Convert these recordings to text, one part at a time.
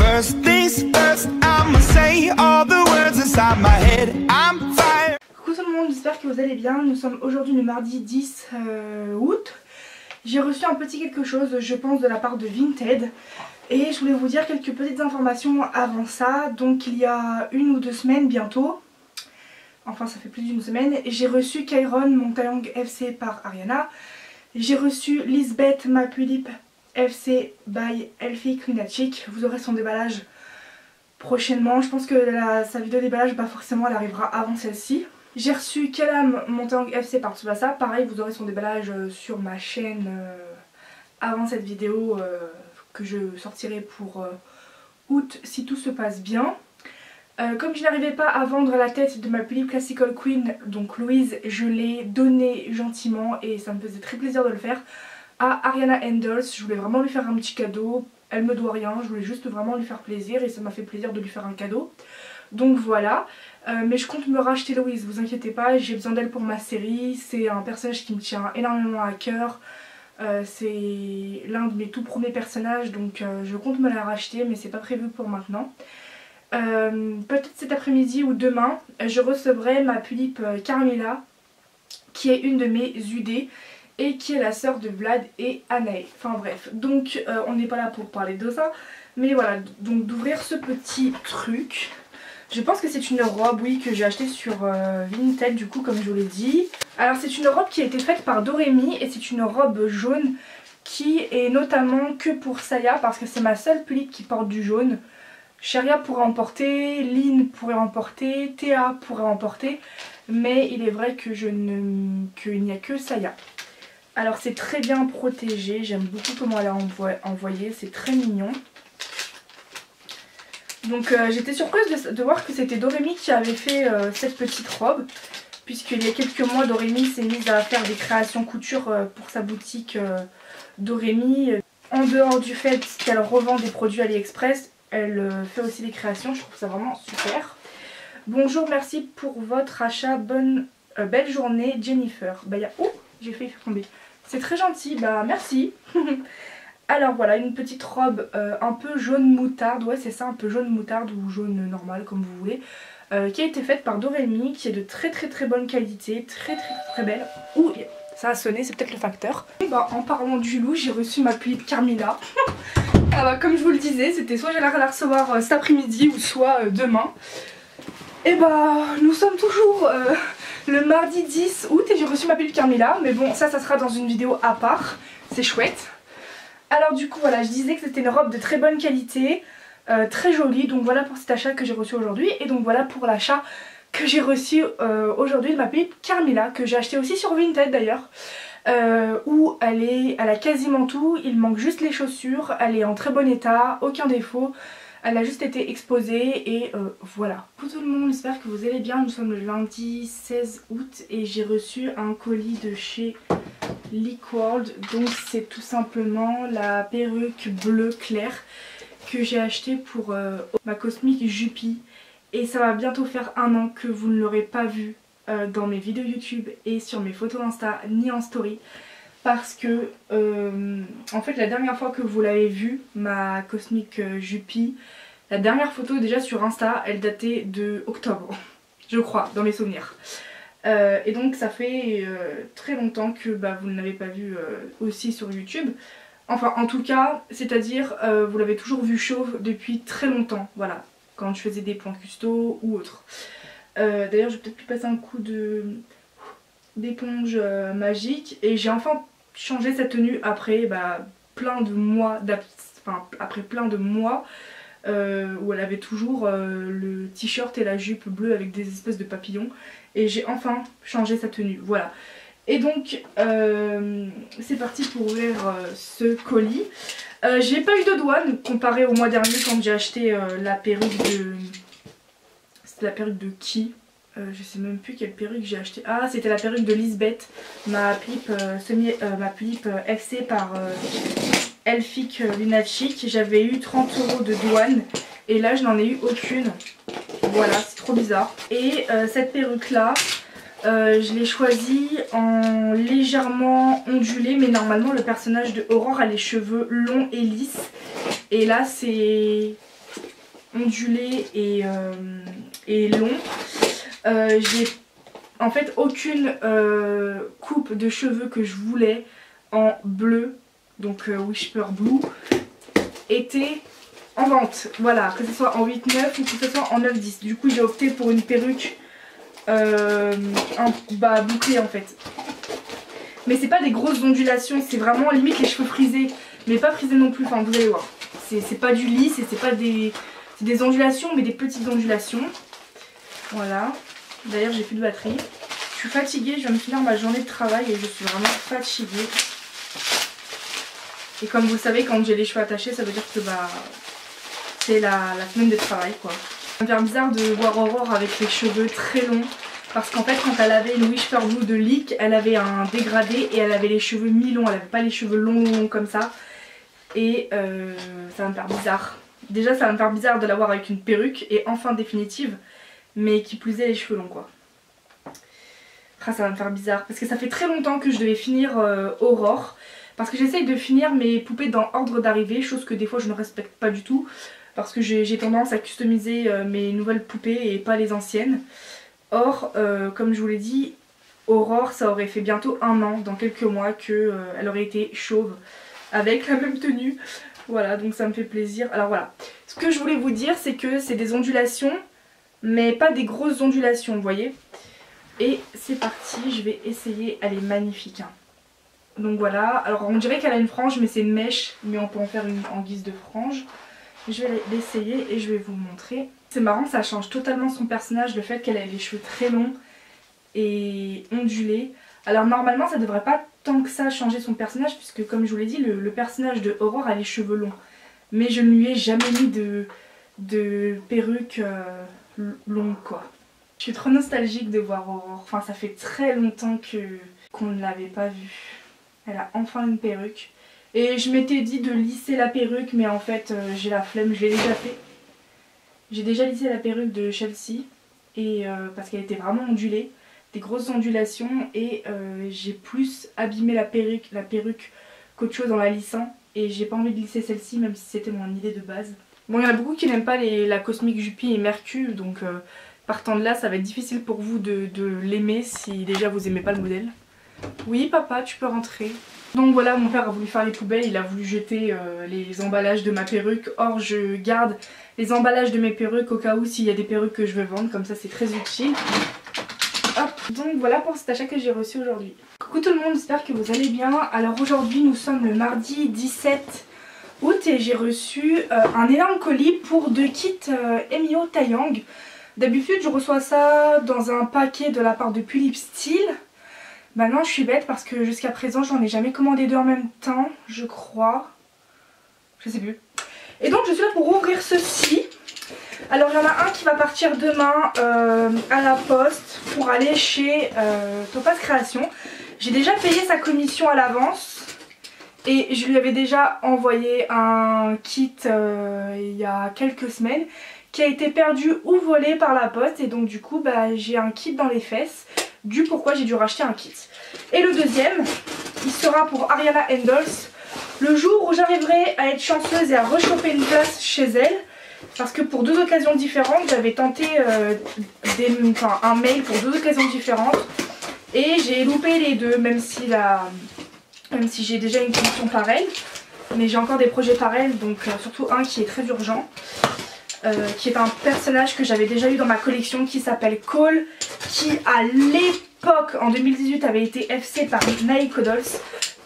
First things first, I'ma say all the words inside my head. I'm fire. Coucou tout le monde, j'espère que vous allez bien. Nous sommes aujourd'hui le mardi 10 août. J'ai reçu un petit quelque chose, je pense de la part de Vinted. Et je voulais vous dire quelques petites informations avant ça. Donc il y a 1 ou 2 semaines bientôt, enfin ça fait plus d'une semaine, j'ai reçu Kairon Montayong FC par Ariana. J'ai reçu Lisbeth Mapulip FC by Elfie Lunachik. Vous aurez son déballage prochainement. Je pense que sa vidéo déballage, pas forcément, elle arrivera avant celle-ci. J'ai reçu Kalam Montayong FC par Tsubasa. Pareil, vous aurez son déballage sur ma chaîne avant cette vidéo que je sortirai pour août si tout se passe bien. Comme je n'arrivais pas à vendre la tête de ma Philippe Classical Queen, donc Louise, je l'ai donnée gentiment et ça me faisait très plaisir de le faire à Ariana Handels. Je voulais vraiment lui faire un petit cadeau, elle me doit rien, je voulais juste vraiment lui faire plaisir et ça m'a fait plaisir de lui faire un cadeau. Donc voilà, mais je compte me racheter Louise, vous inquiétez pas, j'ai besoin d'elle pour ma série, c'est un personnage qui me tient énormément à cœur. C'est l'un de mes tout premiers personnages, donc je compte me la racheter mais c'est pas prévu pour maintenant. Peut-être cet après-midi ou demain je recevrai ma Philippe Carmilla qui est une de mes UD et qui est la sœur de Vlad et Anae. Enfin bref, donc on n'est pas là pour parler de ça, mais voilà, donc d'ouvrir ce petit truc. Je pense que c'est une robe, oui, que j'ai achetée sur Vinted du coup, comme je vous l'ai dit. Alors c'est une robe qui a été faite par Doremi et c'est une robe jaune qui est notamment que pour Saya parce que c'est ma seule Philippe qui porte du jaune. Sharia pourrait en porter, Lynn pourrait en porter, Théa pourrait en porter, mais il est vrai que qu'il n'y a que Saya. Alors c'est très bien protégé, j'aime beaucoup comment elle a envoyé, c'est très mignon. Donc j'étais surprise de voir que c'était Doremi qui avait fait cette petite robe, puisqu'il y a quelques mois Doremi s'est mise à faire des créations couture pour sa boutique Doremi. En dehors du fait qu'elle revend des produits AliExpress, elle fait aussi des créations, je trouve ça vraiment super. Bonjour, merci pour votre achat, belle journée Jennifer. Bah oh, j'ai failli faire tomber. C'est très gentil, bah merci. Alors voilà, une petite robe un peu jaune moutarde, ouais c'est ça, un peu jaune moutarde ou jaune normal comme vous voulez, qui a été faite par Doremi, qui est de très bonne qualité, très belle. Ouh, ça a sonné, c'est peut-être le facteur. Et bah en parlant du loup, j'ai reçu ma Philippe Carmilla. Ah bah, comme je vous le disais, c'était soit j'allais la recevoir cet après-midi ou soit demain. Et bah nous sommes toujours le mardi 10 août et j'ai reçu ma Philippe Carmilla, mais bon ça sera dans une vidéo à part, c'est chouette. Alors du coup voilà, je disais que c'était une robe de très bonne qualité, très jolie, donc voilà pour cet achat que j'ai reçu aujourd'hui. Et donc voilà pour l'achat que j'ai reçu aujourd'hui de ma Philippe Carmilla, que j'ai acheté aussi sur Vinted d'ailleurs. Où elle a quasiment tout, il manque juste les chaussures, elle est en très bon état, aucun défaut, elle a juste été exposée et voilà. Coucou tout le monde, j'espère que vous allez bien, nous sommes le lundi 16 août et j'ai reçu un colis de chez Liquorld, donc c'est tout simplement la perruque bleu clair que j'ai achetée pour ma Cosmic Juppie et ça va bientôt faire 1 an que vous ne l'aurez pas vue dans mes vidéos YouTube et sur mes photos Insta ni en story parce que en fait la dernière fois que vous l'avez vue, ma Cosmic Juppie, la dernière photo déjà sur Insta elle datait de octobre je crois dans mes souvenirs et donc ça fait très longtemps que vous ne l'avez pas vue aussi sur YouTube, enfin en tout cas c'est à dire vous l'avez toujours vue chauve depuis très longtemps, voilà, quand je faisais des plans custo ou autre. D'ailleurs je vais peut-être lui passer un coup d'éponge magique et j'ai enfin changé sa tenue après plein de mois où elle avait toujours le t-shirt et la jupe bleue avec des espèces de papillons et j'ai enfin changé sa tenue, voilà. Et donc c'est parti pour ouvrir ce colis. J'ai pas eu de douane comparé au mois dernier quand j'ai acheté la perruque de... C'était la perruque de qui? Je sais même plus quelle perruque j'ai acheté. Ah, c'était la perruque de Lisbeth, ma Philippe FC par Elfie Lunachik. J'avais eu 30 € de douane et là je n'en ai eu aucune. Voilà, c'est trop bizarre. Et cette perruque là, je l'ai choisie en légèrement ondulé, mais normalement le personnage de Aurore a les cheveux longs et lisses. Et là c'est ondulé et long. J'ai en fait aucune coupe de cheveux que je voulais en bleu, donc Whisper Blue, était en vente. Voilà, que ce soit en 8-9 ou que ce soit en 9-10. Du coup j'ai opté pour une perruque bouclée en fait. Mais c'est pas des grosses ondulations, c'est vraiment limite les cheveux frisés, mais pas frisés non plus, enfin vous allez voir. C'est pas du lisse et c'est pas des... C'est des ondulations mais des petites ondulations. Voilà. D'ailleurs j'ai plus de batterie. Je suis fatiguée, je viens de finir ma journée de travail et je suis vraiment fatiguée. Et comme vous le savez, quand j'ai les cheveux attachés, ça veut dire que bah c'est la semaine de travail quoi. Ça me fait bizarre de voir Aurore avec les cheveux très longs. Parce qu'en fait quand elle avait une Whisper Blue de Leak, elle avait un dégradé et elle avait les cheveux mi-longs. Elle avait pas les cheveux longs comme ça. Et ça va me faire bizarre. Déjà ça va me faire bizarre de l'avoir avec une perruque et enfin définitive. Mais qui plus est les cheveux longs quoi. Ah, ça va me faire bizarre parce que ça fait très longtemps que je devais finir Aurore. Parce que j'essaye de finir mes poupées dans ordre d'arrivée. Chose que des fois je ne respecte pas du tout. Parce que j'ai tendance à customiser mes nouvelles poupées et pas les anciennes. Or comme je vous l'ai dit, Aurore ça aurait fait bientôt 1 an, dans quelques mois, qu'elle aurait été chauve avec la même tenue. Voilà, donc ça me fait plaisir. Alors voilà, ce que je voulais vous dire c'est que c'est des ondulations, mais pas des grosses ondulations, vous voyez. Et c'est parti, je vais essayer, elle est magnifique. Hein. Donc voilà, alors on dirait qu'elle a une frange, mais c'est une mèche, mais on peut en faire une en guise de frange. Je vais l'essayer et je vais vous montrer. C'est marrant, ça change totalement son personnage, le fait qu'elle ait les cheveux très longs et ondulés. Alors normalement ça devrait pas tant que ça changer son personnage, puisque comme je vous l'ai dit, le personnage de Aurore a les cheveux longs. Mais je ne lui ai jamais mis de perruque longue quoi. Je suis trop nostalgique de voir Aurore, enfin ça fait très longtemps qu'on ne l'avait pas vue. Elle a enfin une perruque. Et je m'étais dit de lisser la perruque, mais en fait j'ai la flemme, je l'ai déjà fait. J'ai déjà lissé la perruque de Chelsea, et parce qu'elle était vraiment ondulée, des grosses ondulations, et j'ai plus abîmé la perruque qu'autre chose en la lissant. Et j'ai pas envie de lisser celle-ci, même si c'était mon idée de base. Bon, il y en a beaucoup qui n'aiment pas la Cosmic Juppie et Mercure, donc partant de là, ça va être difficile pour vous de l'aimer si déjà vous aimez pas le modèle. Oui papa, tu peux rentrer. Donc voilà, mon père a voulu faire les poubelles, il a voulu jeter les emballages de ma perruque. Or je garde les emballages de mes perruques au cas où s'il y a des perruques que je veux vendre, comme ça c'est très utile. Hop, donc voilà pour cet achat que j'ai reçu aujourd'hui. Coucou tout le monde, j'espère que vous allez bien. Alors aujourd'hui nous sommes le mardi 17 août et j'ai reçu un énorme colis pour 2 kits Emio Taeyang. D'habitude je reçois ça dans un paquet de la part de Pulip Steel. Bah non, je suis bête parce que jusqu'à présent j'en ai jamais commandé 2 en même temps, je crois. Je sais plus. Et donc je suis là pour ouvrir ceci. Alors il y en a un qui va partir demain à la poste pour aller chez Topaz Création. J'ai déjà payé sa commission à l'avance et je lui avais déjà envoyé un kit il y a quelques semaines qui a été perdu ou volé par la poste, et donc du coup bah, j'ai un kit dans les fesses du pourquoi j'ai dû racheter un kit. Et le deuxième, il sera pour Ariana Handles, le jour où j'arriverai à être chanceuse et à rechoper une place chez elle, parce que pour 2 occasions différentes, j'avais tenté un mail pour 2 occasions différentes et j'ai loupé les 2, même si j'ai déjà une commission pareille, mais j'ai encore des projets pareils, donc surtout un qui est très urgent. Qui est un personnage que j'avais déjà eu dans ma collection qui s'appelle Cole, qui à l'époque en 2018 avait été FC par Naiko Dolls,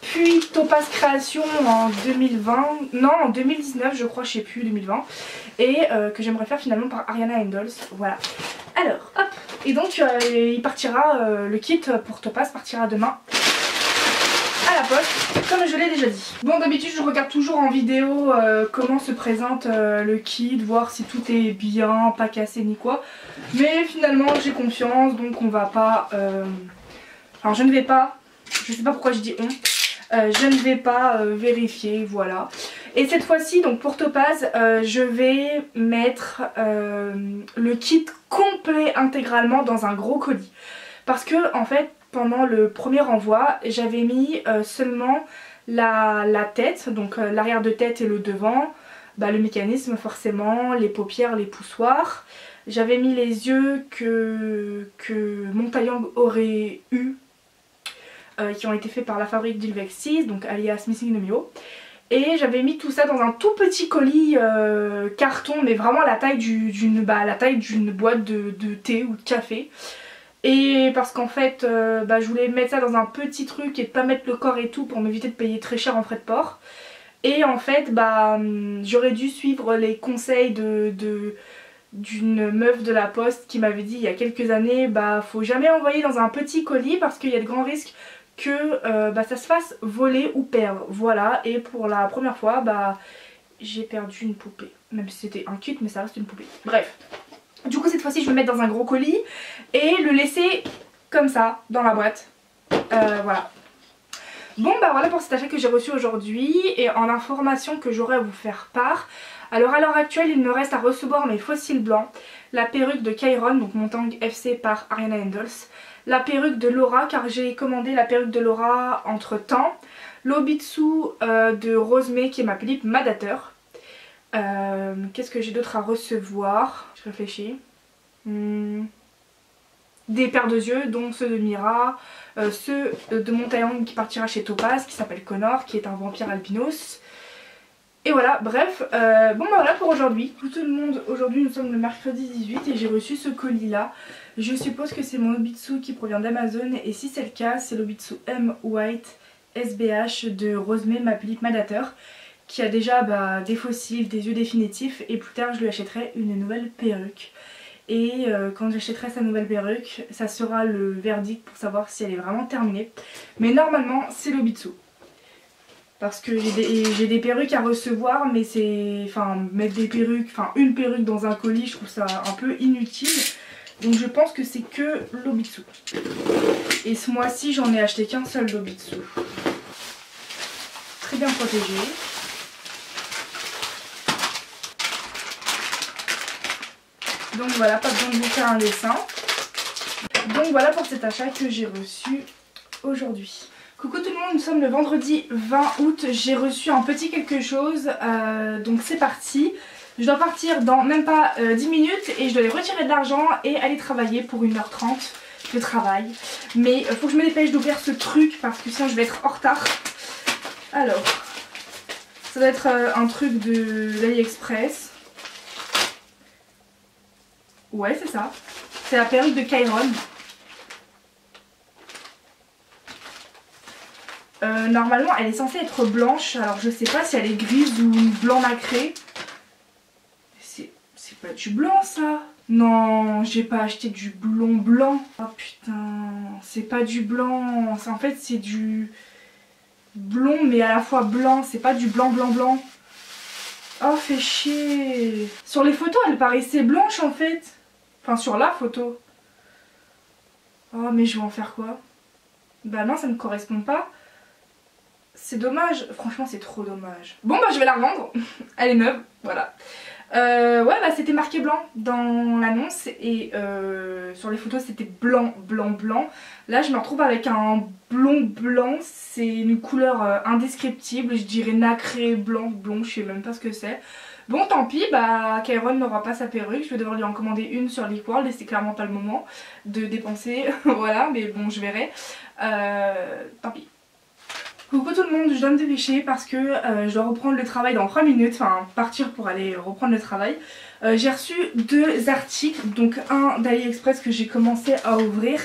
puis Topaz Création en 2020, non en 2019 je crois, je sais plus, 2020, et que j'aimerais faire finalement par Ariana Handles, voilà. Alors hop, et donc il partira, le kit pour Topaz partira demain à la poste, comme je l'ai déjà dit. Bon, d'habitude je regarde toujours en vidéo comment se présente le kit, voir si tout est bien, pas cassé ni quoi. Mais finalement j'ai confiance, donc on va pas... Enfin je ne vais pas, je sais pas pourquoi je dis on, je ne vais pas vérifier, voilà. Et cette fois-ci, donc pour Topaz, je vais mettre le kit complet intégralement dans un gros colis. Parce que en fait, pendant le premier envoi, j'avais mis seulement la tête, donc l'arrière de tête et le devant, bah, le mécanisme forcément, les paupières, les poussoirs. J'avais mis les yeux que Montayang aurait eu, qui ont été faits par la fabrique d'Ilvexis, donc alias Missing no Mio. Et j'avais mis tout ça dans un tout petit colis carton, mais vraiment la taille d'une boîte de thé ou de café. Et parce qu'en fait, je voulais mettre ça dans un petit truc et de pas mettre le corps et tout pour m'éviter de payer très cher en frais de port. Et en fait, j'aurais dû suivre les conseils d'une meuf de la poste qui m'avait dit il y a quelques années, faut jamais envoyer dans un petit colis parce qu'il y a de grands risques que ça se fasse voler ou perdre. Voilà, et pour la première fois, j'ai perdu une poupée. Même si c'était un kit, mais ça reste une poupée. Bref. Du coup, cette fois-ci, je vais le mettre dans un gros colis et le laisser comme ça, dans la boîte. Voilà. Bon, voilà pour cet achat que j'ai reçu aujourd'hui et en information que j'aurai à vous faire part. Alors à l'heure actuelle, il me reste à recevoir mes fossiles blancs, la perruque de Kairon, donc Montayang FC par Ariana Handles, la perruque de Laura, car j'ai commandé la perruque de Laura entre temps, l'Obitsu de Rosemée qui est ma Philippe Madateur. Qu'est-ce que j'ai d'autre à recevoir? Je réfléchis. Des paires de yeux, dont ceux de Mira, ceux de Montayang qui partira chez Topaz, qui s'appelle Connor, qui est un vampire albinos. Et voilà, bref, voilà pour aujourd'hui. Pour tout le monde, aujourd'hui nous sommes le mercredi 18 et j'ai reçu ce colis là. Je suppose que c'est mon Obitsu qui provient d'Amazon et si c'est le cas, c'est l'Obitsu M White SBH de Rosemée, ma Philippe Madateur, qui a déjà des fossiles, des yeux définitifs et plus tard je lui achèterai une nouvelle perruque. Et quand j'achèterai sa nouvelle perruque, ça sera le verdict pour savoir si elle est vraiment terminée. Mais normalement c'est l'Obitsu. Parce que j'ai des perruques à recevoir, mais c'est... mettre des perruques, une perruque dans un colis, je trouve ça un peu inutile. Donc je pense que c'est que l'Obitsu. Et ce mois-ci, j'en ai acheté qu'un seul d'Obitsu. Très bien protégé. Donc voilà, pas besoin de vous faire un dessin. Donc voilà pour cet achat que j'ai reçu aujourd'hui. Coucou tout le monde, nous sommes le vendredi 20 août, j'ai reçu un petit quelque chose, donc c'est parti. Je dois partir dans même pas 10 minutes et je dois aller retirer de l'argent et aller travailler pour 1h30 de travail. Mais il faut que je me dépêche d'ouvrir ce truc parce que sinon je vais être en retard. Alors, ça doit être un truc d'AliExpress. Ouais, c'est ça. C'est la perruque de Kairon. Normalement elle est censée être blanche, alors je sais pas si elle est grise ou blanc nacré. C'est pas du blanc ça. Non, j'ai pas acheté du blond blanc. Oh putain, c'est pas du blanc, en fait c'est du blond mais à la fois blanc, c'est pas du blanc blanc blanc. Oh fait chier. Sur les photos elle paraissait blanche en fait. Enfin sur la photo. Oh mais je vais en faire quoi? Bah non ça me correspond pas. C'est dommage, franchement c'est trop dommage. Bon je vais la revendre, elle est neuve, voilà. C'était marqué blanc dans l'annonce et sur les photos c'était blanc, blanc, blanc. Là je me retrouve avec un blond blanc, c'est une couleur indescriptible, je dirais nacré, blanc, blond, je sais même pas ce que c'est. Bon tant pis, Kairon n'aura pas sa perruque, je vais devoir lui en commander une sur Liquorld et c'est clairement pas le moment de dépenser, voilà, mais bon je verrai. Tant pis. Coucou tout le monde, je dois me dépêcher parce que je dois reprendre le travail dans 3 minutes, enfin partir pour aller reprendre le travail. J'ai reçu 2 articles, donc un d'AliExpress que j'ai commencé à ouvrir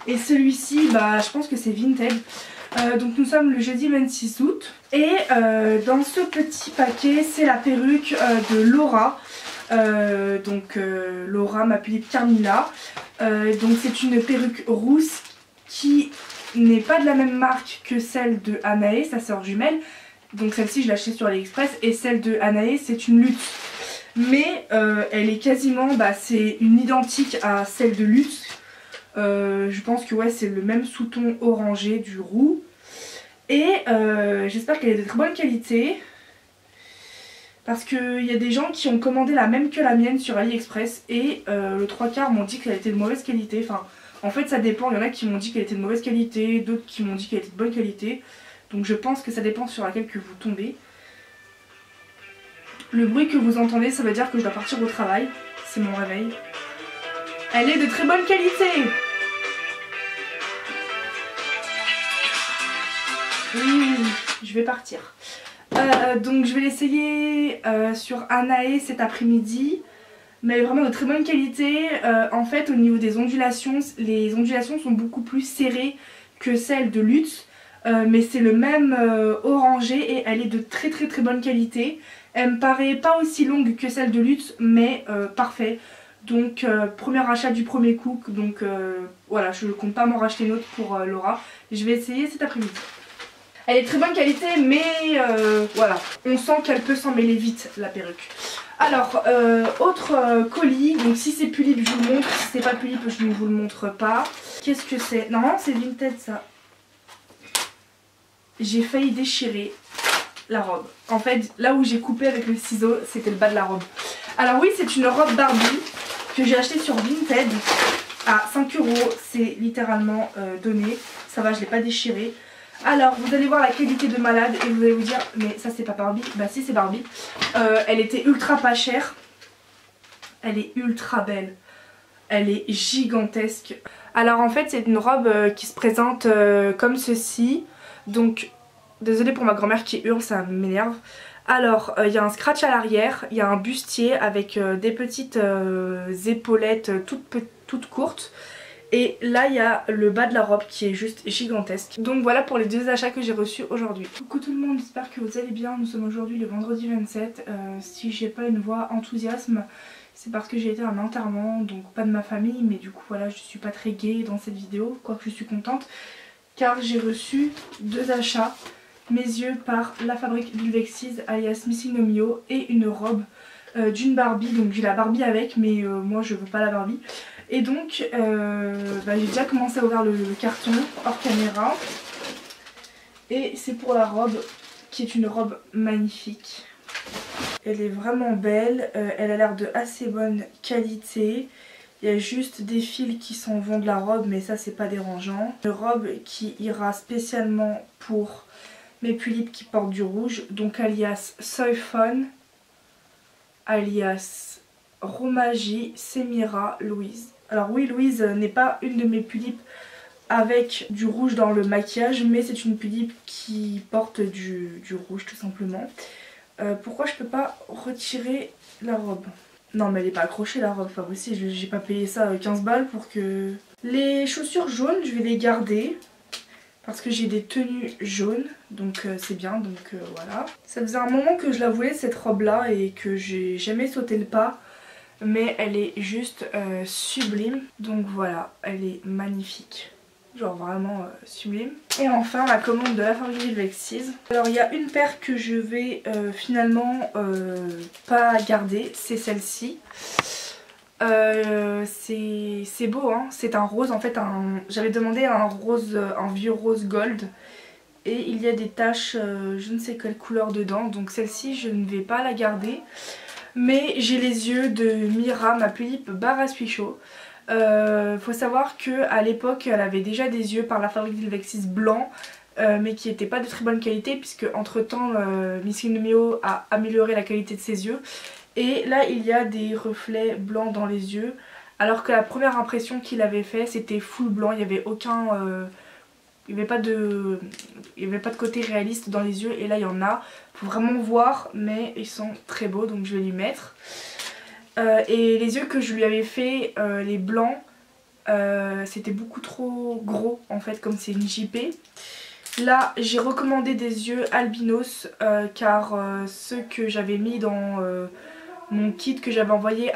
et celui-ci, je pense que c'est Vinted. Donc nous sommes le jeudi 26 août et dans ce petit paquet c'est la perruque de Laura. Laura, ma Philippe Carmilla. Donc c'est une perruque rousse qui n'est pas de la même marque que celle de Anae, sa sœur jumelle. Donc celle-ci je l'ai achetée sur AliExpress et celle de Anae c'est une Lutz. Mais elle est quasiment, c'est une identique à celle de Lutz. Je pense que ouais c'est le même sous-ton orangé du roux. Et j'espère qu'elle est de très bonne qualité. Parce qu'il y a des gens qui ont commandé la même que la mienne sur AliExpress et le 3/4 m'ont dit qu'elle était de mauvaise qualité. Enfin, en fait ça dépend, il y en a qui m'ont dit qu'elle était de mauvaise qualité, d'autres qui m'ont dit qu'elle était de bonne qualité. Donc je pense que ça dépend sur laquelle que vous tombez. Le bruit que vous entendez, ça veut dire que je dois partir au travail. C'est mon réveil. Elle est de très bonne qualité. Oui, je vais partir. Donc je vais l'essayer sur Anae cet après-midi. Mais vraiment de très bonne qualité. En fait, au niveau des ondulations, les ondulations sont beaucoup plus serrées que celles de Lutz. Mais c'est le même orangé et elle est de très bonne qualité. Elle me paraît pas aussi longue que celle de Lutz, mais parfait. Donc premier achat du premier coup, donc voilà, je ne compte pas m'en racheter une autre pour Laura. Je vais essayer cet après-midi. Elle est de très bonne qualité, mais voilà, on sent qu'elle peut s'en mêler vite, la perruque. Alors, autre colis, donc si c'est Pulip, je vous le montre, si c'est pas Pulip, je ne vous le montre pas. Qu'est-ce que c'est? Non, c'est Vinted ça. J'ai failli déchirer la robe. En fait, là où j'ai coupé avec le ciseau, c'était le bas de la robe. Alors oui, c'est une robe Barbie que j'ai achetée sur Vinted à 5 €. C'est littéralement donné. Ça va, je l'ai pas déchirée. Alors, vous allez voir la qualité de malade et vous allez vous dire, mais ça c'est pas Barbie. Bah si, c'est Barbie. Elle était ultra pas chère. Elle est ultra belle. Elle est gigantesque. Alors en fait, c'est une robe qui se présente comme ceci. Donc, désolée pour ma grand-mère qui hurle, ça m'énerve. Alors, il y a un scratch à l'arrière, il y a un bustier avec des petites épaulettes toutes courtes. Et là, il y a le bas de la robe qui est juste gigantesque. Donc voilà pour les 2 achats que j'ai reçus aujourd'hui. Coucou tout le monde, j'espère que vous allez bien. Nous sommes aujourd'hui le vendredi 27. Si j'ai pas une voix enthousiasme, c'est parce que j'ai été à un enterrement, donc pas de ma famille. Mais du coup, voilà, je suis pas très gaie dans cette vidéo, quoique je suis contente. Car j'ai reçu 2 achats, mes yeux par La Fabrique d'Ulvexiz alias Missing No Mio et une robe d'une Barbie. Donc j'ai la Barbie avec, mais moi je veux pas la Barbie. Et donc j'ai déjà commencé à ouvrir le carton hors caméra. Et c'est pour la robe qui est une robe magnifique. Elle est vraiment belle, elle a l'air de assez bonne qualité. Il y a juste des fils qui s'en vont de la robe, mais ça c'est pas dérangeant. Une robe qui ira spécialement pour mes Pulip qui portent du rouge, donc alias Soy Fun, alias Romagie, Semira, Louise. Alors oui, Louise n'est pas une de mes Pulip avec du rouge dans le maquillage, mais c'est une Pulip qui porte du rouge tout simplement. Pourquoi je peux pas retirer la robe ? Non mais elle est pas accrochée la robe, pas possible, j'ai pas payé ça 15 balles pour que... Les chaussures jaunes, je vais les garder parce que j'ai des tenues jaunes, donc c'est bien, donc voilà. Ça faisait un moment que je la voulais cette robe là et que j'ai jamais sauté le pas, mais elle est juste sublime, donc voilà, elle est magnifique. Genre vraiment sublime. Et enfin la commande de La Fabrique d'Ulvexiz. Alors il y a une paire que je vais finalement pas garder, c'est celle-ci. C'est beau hein, c'est un rose en fait, j'avais demandé un rose, un vieux rose gold. Et il y a des taches, je ne sais quelle couleur dedans, donc celle-ci je ne vais pas la garder. Mais j'ai les yeux de Mira, ma Pulip Barassuicho. Faut savoir qu'à l'époque elle avait déjà des yeux par La Fabrique d'Ulvexiz blancs, mais qui n'étaient pas de très bonne qualité, puisque entre temps Missing No Mio a amélioré la qualité de ses yeux. Et là il y a des reflets blancs dans les yeux, alors que la première impression qu'il avait fait c'était full blanc, il n'y avait aucun... il n'y avait pas de côté réaliste dans les yeux, et là il y en a. Faut vraiment voir, mais ils sont très beaux, donc je vais lui mettre. Et les yeux que je lui avais fait, les blancs, c'était beaucoup trop gros en fait, comme c'est une JP. Là j'ai recommandé des yeux albinos car ceux que j'avais mis dans mon kit que j'avais envoyé